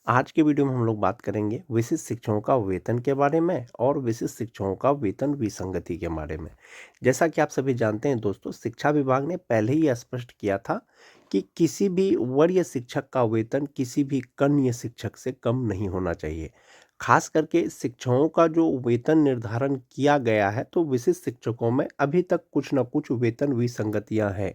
आज के वीडियो में हम लोग बात करेंगे विशिष्ट शिक्षकों का वेतन के बारे में और विशिष्ट शिक्षकों का वेतन विसंगति के बारे में। जैसा कि आप सभी जानते हैं दोस्तों, शिक्षा विभाग ने पहले ही स्पष्ट किया था कि किसी भी वरीय शिक्षक का वेतन किसी भी कनिष्ठ शिक्षक से कम नहीं होना चाहिए। खास करके शिक्षकों का जो वेतन निर्धारण किया गया है, तो विशिष्ट शिक्षकों में अभी तक कुछ न कुछ वेतन विसंगतियां हैं।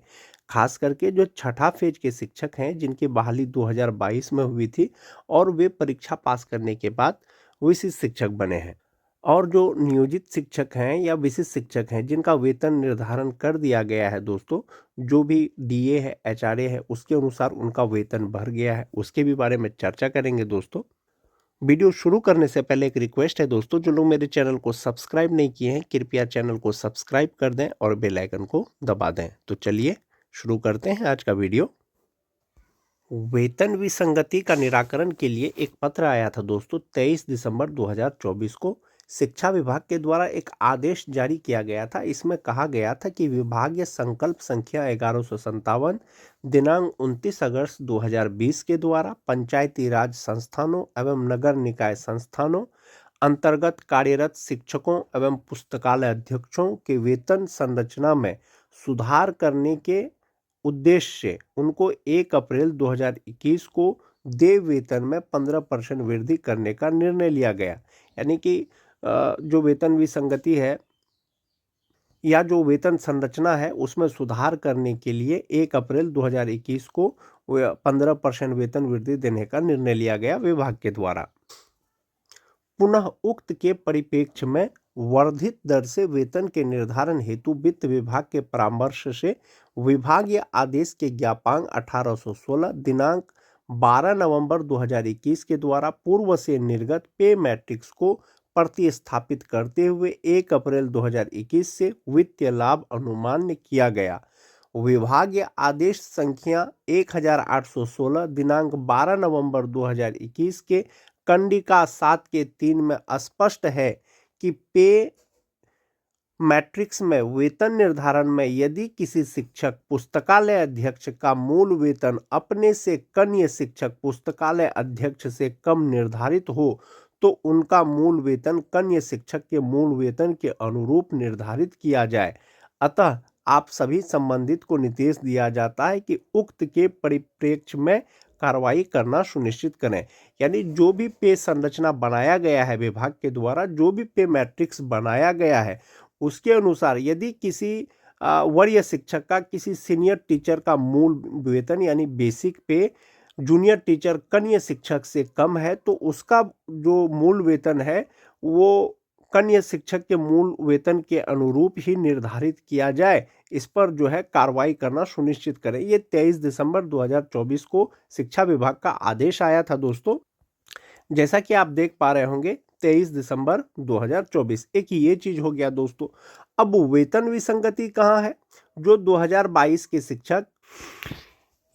खास करके जो छठा फेज के शिक्षक हैं, जिनकी बहाली 2022 में हुई थी और वे परीक्षा पास करने के बाद विशिष्ट शिक्षक बने हैं। और जो नियोजित शिक्षक हैं या विशिष्ट शिक्षक हैं, जिनका वेतन निर्धारण कर दिया गया है दोस्तों, जो भी डीए है, एचआरए है, उसके अनुसार उनका वेतन बढ़ गया है, उसके भी बारे में चर्चा करेंगे दोस्तों। वीडियो शुरू करने से पहले एक रिक्वेस्ट है दोस्तों, जो लोग मेरे चैनल को सब्सक्राइब नहीं किए हैं, कृपया चैनल को सब्सक्राइब कर दें और बेल आइकन को दबा दें। तो चलिए शुरू करते हैं आज का वीडियो। वेतन विसंगति का निराकरण के लिए एक पत्र आया था दोस्तों 23 दिसंबर 2024 को। शिक्षा विभाग के द्वारा एक आदेश जारी किया गया था। इसमें कहा गया था कि विभागीय संकल्प संख्या 1157 दिनांक 29 अगस्त 2020 के द्वारा पंचायती राज संस्थानों एवं नगर निकाय संस्थानों अंतर्गत कार्यरत शिक्षकों एवं पुस्तकालय अध्यक्षों के वेतन संरचना में सुधार करने के उद्देश्य से उनको 1 अप्रैल 2021 को देय वेतन में 15% वृद्धि करने का निर्णय लिया गया। यानी कि जो वेतन विसंगति है या जो वेतन संरचना है, उसमें सुधार करने के लिए 1 अप्रैल 2021 को 15% वेतन वृद्धि देने का निर्णय लिया गया विभाग के द्वारा। पुनः उक्त के परिप्रेक्ष्य में वर्धित दर से वेतन के निर्धारण हेतु वित्त विभाग के परामर्श से विभागीय आदेश के ज्ञापांक 1816 दिनांक 12 नवंबर 2021 के द्वारा पूर्व से निर्गत पे मैट्रिक्स को प्रतिस्थापित करते हुए 1 अप्रैल 2021 से वित्तीय लाभ अनुमान किया गया। विभागीय आदेश संख्या 1816 दिनांक 12 नवंबर 2021 के कंडिका 7 के 3 में स्पष्ट है कि पे मैट्रिक्स में वेतन निर्धारण में यदि किसी शिक्षक पुस्तकालय अध्यक्ष का मूल वेतन अपने से कनिष्ठ शिक्षक पुस्तकालय अध्यक्ष से कम निर्धारित हो, तो उनका मूल वेतन कनिष्ठ शिक्षक के मूल वेतन के अनुरूप निर्धारित किया जाए। अतः आप सभी संबंधित को निर्देश दिया जाता है कि उक्त के परिप्रेक्ष्य में कार्रवाई करना सुनिश्चित करें। यानी जो भी पे संरचना बनाया गया है विभाग के द्वारा, जो भी पे मैट्रिक्स बनाया गया है, उसके अनुसार यदि किसी वरीय शिक्षक का किसी सीनियर टीचर का मूल वेतन यानी बेसिक पे जूनियर टीचर कनिष्ठ शिक्षक से कम है, तो उसका जो मूल वेतन है वो कनिष्ठ शिक्षक के मूल वेतन के अनुरूप ही निर्धारित किया जाए। इस पर जो है कार्रवाई करना सुनिश्चित करें। ये 23 दिसंबर 2024 को शिक्षा विभाग का आदेश आया था दोस्तों। जैसा कि आप देख पा रहे होंगे 23 दिसंबर 2024। एक ये चीज हो गया दोस्तों। अब वेतन विसंगति कहाँ है? जो 2022 के शिक्षक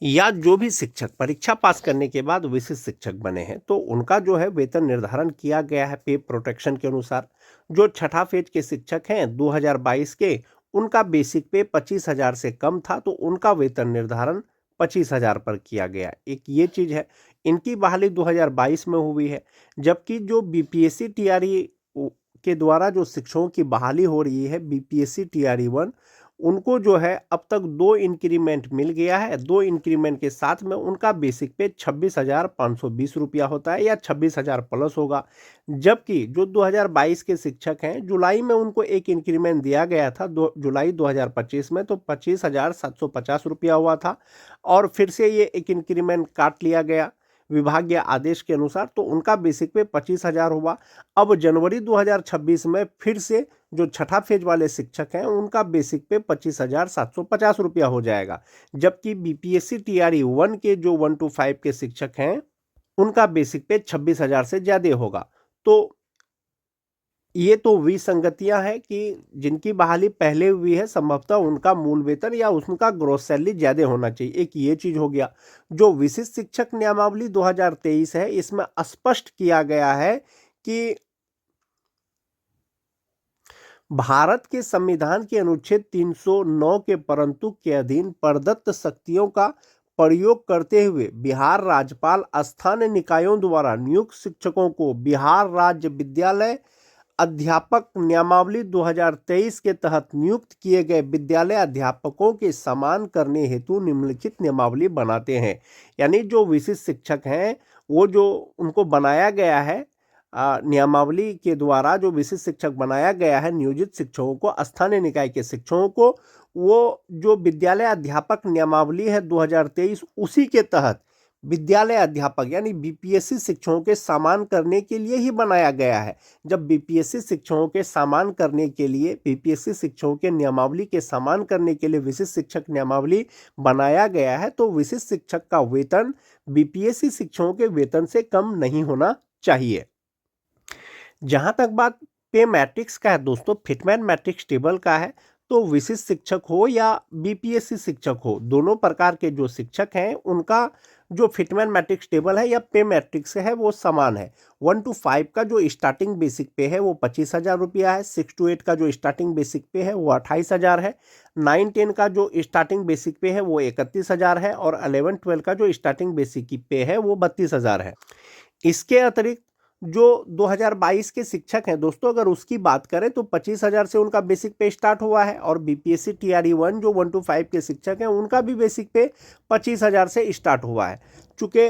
या जो भी शिक्षक परीक्षा पास करने के बाद विशिष्ट शिक्षक बने हैं, तो उनका जो है वेतन निर्धारण किया गया है पे प्रोटेक्शन के अनुसार। जो छठा फेज के शिक्षक हैं 2022 के, उनका बेसिक पे 25,000 से कम था, तो उनका वेतन निर्धारण 25,000 पर किया गया। एक ये चीज है। इनकी बहाली 2022 में हुई है। जबकि जो बीपीएससी टीआरई के द्वारा जो शिक्षकों की बहाली हो रही है, बीपीएससी टीआरई 1, उनको जो है अब तक 2 इंक्रीमेंट मिल गया है। 2 इंक्रीमेंट के साथ में उनका बेसिक पे 26,520 रुपया होता है या 26,000 प्लस होगा। जबकि जो 2022 के शिक्षक हैं, जुलाई में उनको एक इंक्रीमेंट दिया गया था जुलाई 2025 में, तो 25,750 रुपया हुआ था और फिर से ये एक इंक्रीमेंट काट लिया गया विभागीय आदेश के अनुसार, तो उनका बेसिक पे 25,000 हुआ। अब जनवरी 2026 में फिर से जो छठा फेज वाले शिक्षक हैं, उनका बेसिक पे 25,750 रुपया हो जाएगा। जबकि बीपीएससी टीआरई 1 के जो 1 to 5 के शिक्षक हैं, उनका बेसिक पे 26,000 से ज्यादा होगा। तो ये तो विसंगतियां हैं कि जिनकी बहाली पहले हुई है, संभवतः उनका मूल वेतन या उनका ग्रॉस सैलरी ज्यादा होना चाहिए। एक ये चीज हो गया। जो विशिष्ट शिक्षक नियमावली 2023 है, इसमें स्पष्ट किया गया है कि भारत के संविधान के अनुच्छेद 309 के परंतु के अधीन प्रदत्त शक्तियों का प्रयोग करते हुए बिहार राज्यपाल स्थानीय निकायों द्वारा नियुक्त शिक्षकों को बिहार राज्य विद्यालय अध्यापक नियमावली 2023 के तहत नियुक्त किए गए विद्यालय अध्यापकों के समान करने हेतु निम्नलिखित नियमावली बनाते हैं। यानी जो विशिष्ट शिक्षक हैं वो जो उनको बनाया गया है नियमावली के द्वारा जो विशिष्ट शिक्षक बनाया गया है नियोजित शिक्षकों को, स्थानीय निकाय के शिक्षकों को, वो जो विद्यालय अध्यापक नियमावली है 2023 उसी के तहत विद्यालय अध्यापक यानी बीपीएससी शिक्षकों के समान करने के लिए ही बनाया गया है। जब बीपीएससी शिक्षकों के समान करने के लिए बीपीएससी शिक्षकों के नियमावली के समान करने के लिए विशिष्ट शिक्षक नियमावली बनाया गया है तो विशिष्ट शिक्षक का वेतन बीपीएससी शिक्षकों के वेतन से कम नहीं होना चाहिए। जहां तक बात पे मैट्रिक्स का है दोस्तों, फिटमैन मैट्रिक्स टेबल का है, तो विशिष्ट शिक्षक हो या बीपीएससी शिक्षक हो, दोनों प्रकार के जो शिक्षक हैं उनका जो फिटमैन मैट्रिक्स टेबल है या पे मैट्रिक्स है वो समान है। 1 to 5 का जो स्टार्टिंग बेसिक पे है वो 25,000 रुपया है। 6 to 8 का जो स्टार्टिंग बेसिक पे है वो 28,000 है। 9-10 का जो स्टार्टिंग बेसिक पे है वो 31,000 है और 11-12 का जो स्टार्टिंग बेसिक पे है वो 32,000 है। इसके अतिरिक्त जो 2022 के शिक्षक हैं दोस्तों, अगर उसकी बात करें तो 25,000 से उनका बेसिक पे स्टार्ट हुआ है और बीपीएससी टीआरई 1 जो 1 to 5 के शिक्षक हैं उनका भी बेसिक पे 25,000 से स्टार्ट हुआ है। चूंकि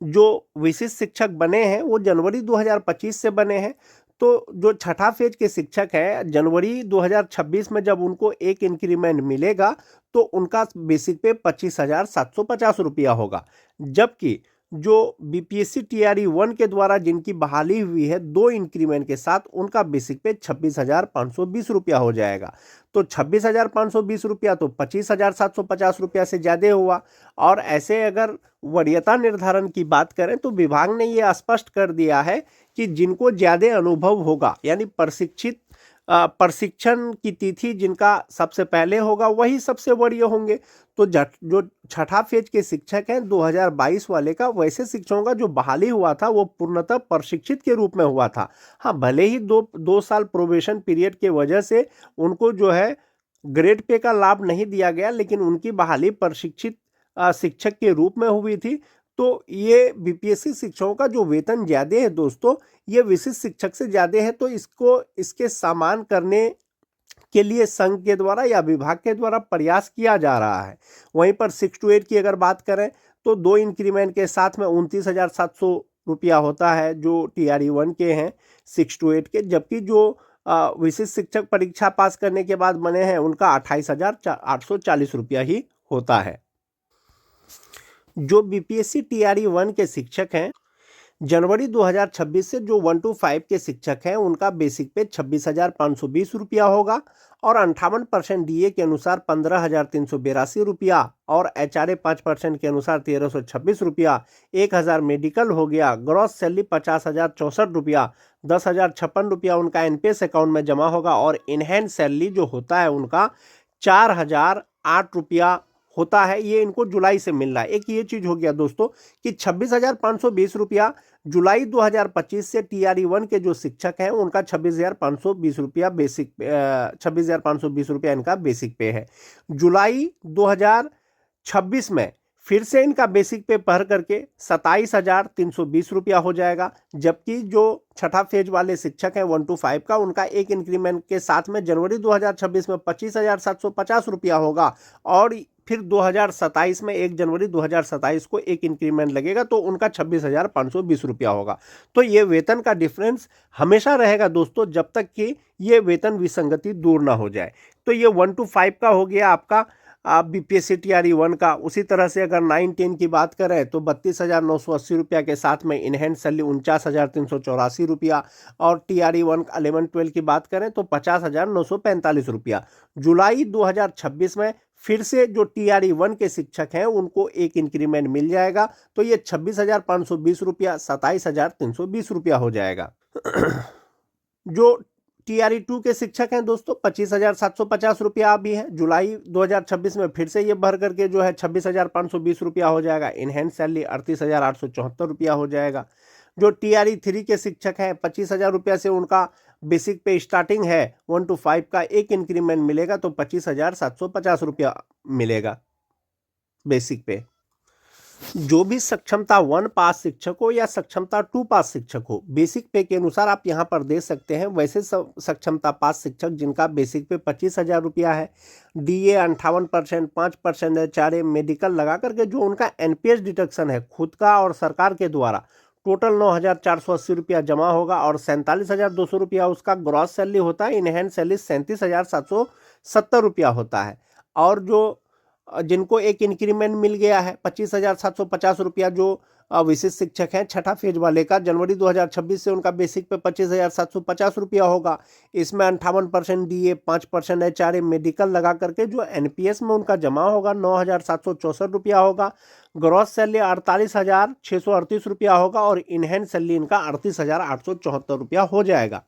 जो विशिष्ट शिक्षक बने हैं वो जनवरी 2025 से बने हैं, तो जो छठा फेज के शिक्षक हैं जनवरी 2026 में जब उनको एक इंक्रीमेंट मिलेगा तो उनका बेसिक पे 25,750 रुपया होगा। जबकि जो बीपीएससी टीआरई 1 के द्वारा जिनकी बहाली हुई है 2 इंक्रीमेंट के साथ उनका बेसिक पे 26,520 रुपया हो जाएगा। तो 26,520 रुपया तो 25,750 रुपया से ज़्यादा हुआ। और ऐसे अगर वरीयता निर्धारण की बात करें तो विभाग ने ये स्पष्ट कर दिया है कि जिनको ज़्यादा अनुभव होगा यानी प्रशिक्षण की तिथि जिनका सबसे पहले होगा वही सबसे वरीय होंगे। तो जो छठा फेज के शिक्षक हैं 2022 वाले का, वैसे शिक्षकों का जो बहाली हुआ था वो पूर्णतः प्रशिक्षित के रूप में हुआ था। हाँ, भले ही दो साल प्रोबेशन पीरियड के वजह से उनको जो है ग्रेड पे का लाभ नहीं दिया गया, लेकिन उनकी बहाली प्रशिक्षित शिक्षक के रूप में हुई थी। तो ये बीपीएससी शिक्षकों का जो वेतन ज़्यादा है दोस्तों, ये विशिष्ट शिक्षक से ज़्यादा है, तो इसके समान करने के लिए संघ के द्वारा या विभाग के द्वारा प्रयास किया जा रहा है। वहीं पर 6 to 8 की अगर बात करें तो 2 इंक्रीमेंट के साथ में 29,700 रुपया होता है जो टीआरई 1 के हैं 6 to 8 के, जबकि जो विशिष्ट शिक्षक परीक्षा पास करने के बाद बने हैं उनका 28,840 रुपया ही होता है। जो बीपीएससी टीआरई 1 के शिक्षक हैं जनवरी 2026 से जो 1 to 5 के शिक्षक हैं उनका बेसिक पे 26,520 रुपया होगा और 58% डीए के अनुसार 15,382 रुपया और एचआरए 5% के अनुसार 1,326 रुपया। 1,000 मेडिकल हो गया। ग्रॉस सैलरी 50,064 रुपया। 10,056 रुपया उनका एनपीएस अकाउंट में जमा होगा और इनहैंड सैलरी जो होता है उनका 4,008 रुपया होता है। ये इनको जुलाई से मिल रहा है। एक ये चीज हो गया दोस्तों कि 26,520 रुपया जुलाई 2025 से टीआरई 1 के जो शिक्षक हैं उनका 26,520 रुपया बेसिक 26,520 रुपया इनका बेसिक पे है। जुलाई 2026 में फिर से इनका बेसिक पे बढ़ करके 27,320 रुपया हो जाएगा। जबकि जो छठा फेज वाले शिक्षक हैं 1 to 5 का, उनका एक इंक्रीमेंट के साथ में जनवरी 2026 में 25,750 रुपया होगा और फिर 2027 में 1 जनवरी 2027 को एक इंक्रीमेंट लगेगा तो उनका 26,520 रुपया होगा। तो ये वेतन का डिफरेंस हमेशा रहेगा दोस्तों जब तक कि ये वेतन विसंगति दूर ना हो जाए। तो ये 1 to 5 का हो गया आपका बीपीएससी टीआरई 1 का। उसी तरह से अगर 9-10 की बात करें तो 32,980 रुपया के साथ में इनहैंड सैलरी 49,384 रुपया और टीआरई 1 11-12 की बात करें तो 50,945 रुपया। जुलाई 2026 में फिर से जो टीआरई 1 के शिक्षक हैं उनको एक इंक्रीमेंट मिल जाएगा तो ये 26,520 रुपया 27,320 रुपया हो जाएगा। जो टीआरई 2 के शिक्षक हैं दोस्तों 25,750 रुपया भी है। जुलाई 2026 में फिर से ये बढ़ करके जो है 26,520 रुपया हो जाएगा। इनहैंड सैलरी 38,874 रुपया हो जाएगा। जो टीआरई 3 के शिक्षक हैं 25,000 रुपया से उनका बेसिक पे स्टार्टिंग है। 1 to 5 का एक इंक्रीमेंट मिलेगा तो 25,750 रुपया मिलेगा। बेसिक पे। जो भी सक्षमता 1 पास शिक्षक हो या सक्षमता 2 पास शिक्षक हो, बेसिक पे के अनुसार आप यहाँ पर दे सकते हैं। वैसे सक्षमता पास शिक्षक जिनका बेसिक पे 25,000 रुपया है, DA 58%, 5% HRA मेडिकल लगा करके जो उनका NPS डिडक्शन है खुद का और सरकार के द्वारा, टोटल 9,480 रुपया जमा होगा और 47,200 रुपया उसका ग्रॉस सैलरी होता है। इनहैंड सैलरी 37,770 रुपया होता है। और जो जिनको एक इंक्रीमेंट मिल गया है 25,750 रुपया, जो विशिष्ट शिक्षक हैं छठा फेज वाले का, जनवरी 2026 से उनका बेसिक पे 25,750 रुपया होगा। इसमें 58% DA, 5% HRA मेडिकल लगा करके जो NPS में उनका जमा होगा 9,764 रुपया होगा। ग्रॉस सैलरी 48,638 रुपया होगा और इनहैंड सैलरी इनका 38,874 रुपया हो जाएगा।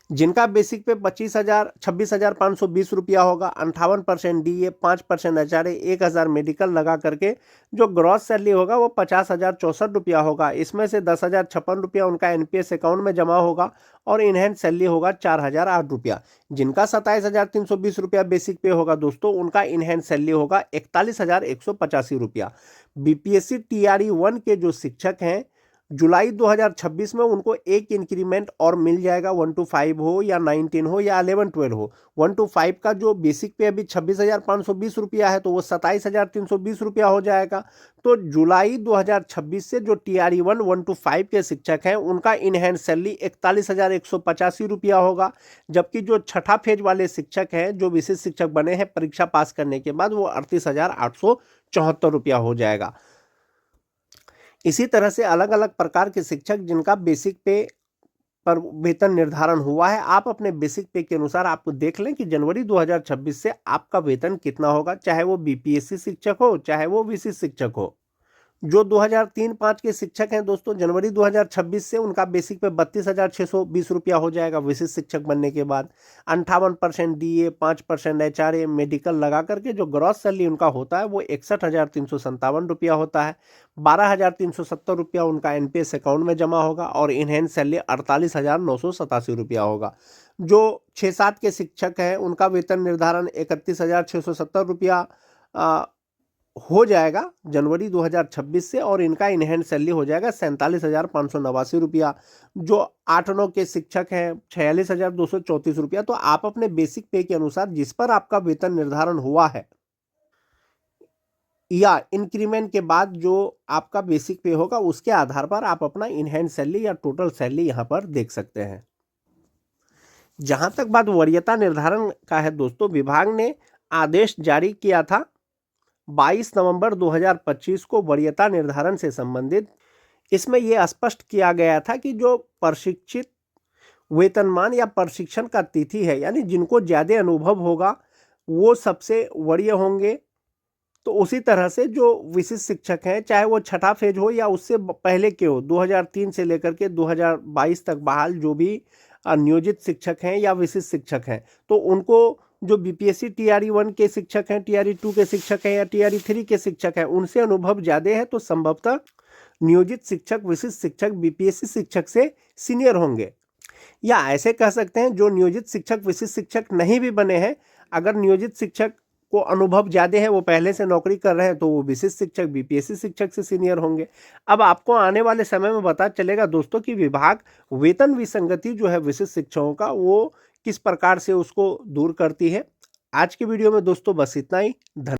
जिनका बेसिक पे 26,520 रुपया होगा, 58% DA, 5% HRA, 1,000 मेडिकल लगा करके जो ग्रॉस सैलरी होगा वो 50,064 रुपया होगा। इसमें से 10,056 रुपया उनका NPS अकाउंट में जमा होगा और इनहैंड सैलरी होगा 4,008 रुपया। जिनका 27,320 रुपया बेसिक पे होगा दोस्तों, उनका इनहैंड सैलरी होगा 41,185 रुपया। BPSC TRE 1 के जो शिक्षक हैं, जुलाई 2026 में उनको एक इंक्रीमेंट और मिल जाएगा, 1 to 5 हो या 19 हो या 11-12 हो। 1 to 5 का जो बेसिक पे अभी 26,520 रुपया है तो वो 27,320 रुपया हो जाएगा। तो जुलाई 2026 से जो TRE 1 1 to 5 के शिक्षक हैं उनका इनहैंड सैलरी 41,185 रुपया होगा। जबकि जो छठा फेज वाले शिक्षक हैं, जो विशिष्ट शिक्षक बने हैं परीक्षा पास करने के बाद, वो 38,874 रुपया हो जाएगा। इसी तरह से अलग अलग प्रकार के शिक्षक जिनका बेसिक पे पर वेतन निर्धारण हुआ है, आप अपने बेसिक पे के अनुसार आपको देख लें कि जनवरी 2026 से आपका वेतन कितना होगा, चाहे वो BPSC शिक्षक हो चाहे वो विशिष्ट शिक्षक हो। जो 2003-5 के शिक्षक हैं दोस्तों, जनवरी 2026 से उनका बेसिक पे 32,620 रुपया हो जाएगा विशिष्ट शिक्षक बनने के बाद। 58% DA, 5% HRA मेडिकल लगा करके जो ग्रॉस सैलरी उनका होता है वो 61,357 रुपया होता है। 12,370 रुपया उनका NPS अकाउंट में जमा होगा और इनहैंड सैलरी 48,987 रुपया होगा। जो 6-7 के शिक्षक हैं उनका वेतन निर्धारण 31,670 रुपया हो जाएगा जनवरी 2026 से और इनका इनहैंड सैलरी हो जाएगा 47,589 रुपया। जो 8-9 के शिक्षक हैं 46,234 रुपया। तो आप अपने बेसिक पे के अनुसार जिस पर आपका वेतन निर्धारण हुआ है या इंक्रीमेंट के बाद जो आपका बेसिक पे होगा उसके आधार पर आप अपना इनहैंड सैलरी या टोटल सैलरी यहाँ पर देख सकते हैं। जहाँ तक बात वरीयता निर्धारण का है दोस्तों, विभाग ने आदेश जारी किया था 22 नवंबर 2025 को वरीयता निर्धारण से संबंधित। इसमें यह स्पष्ट किया गया था कि जो प्रशिक्षित वेतनमान या प्रशिक्षण का तिथि है, यानी जिनको ज़्यादा अनुभव होगा वो सबसे वरीय होंगे। तो उसी तरह से जो विशिष्ट शिक्षक हैं, चाहे वो छठा फेज हो या उससे पहले के हो, 2003 से लेकर के 2022 तक बहाल जो भी नियोजित शिक्षक हैं या विशिष्ट शिक्षक हैं, तो उनको जो BPSC TRE 1 के शिक्षक हैं, TRE 2 के शिक्षक हैं या TRE 3 के शिक्षक हैं, उनसे अनुभव ज़्यादा है तो संभवतः नियोजित शिक्षक विशिष्ट शिक्षक BPSC शिक्षक से सीनियर होंगे। या ऐसे कह सकते हैं जो नियोजित शिक्षक विशिष्ट शिक्षक नहीं भी बने हैं, अगर नियोजित शिक्षक को अनुभव ज़्यादा है, वो पहले से नौकरी कर रहे हैं, तो वो विशिष्ट शिक्षक BPSC शिक्षक से सीनियर होंगे। अब आपको आने वाले समय में पता चलेगा दोस्तों कि विभाग वेतन विसंगति जो है विशिष्ट शिक्षकों का, वो किस प्रकार से उसको दूर करती है। आज की वीडियो में दोस्तों बस इतना ही। धन्यवाद।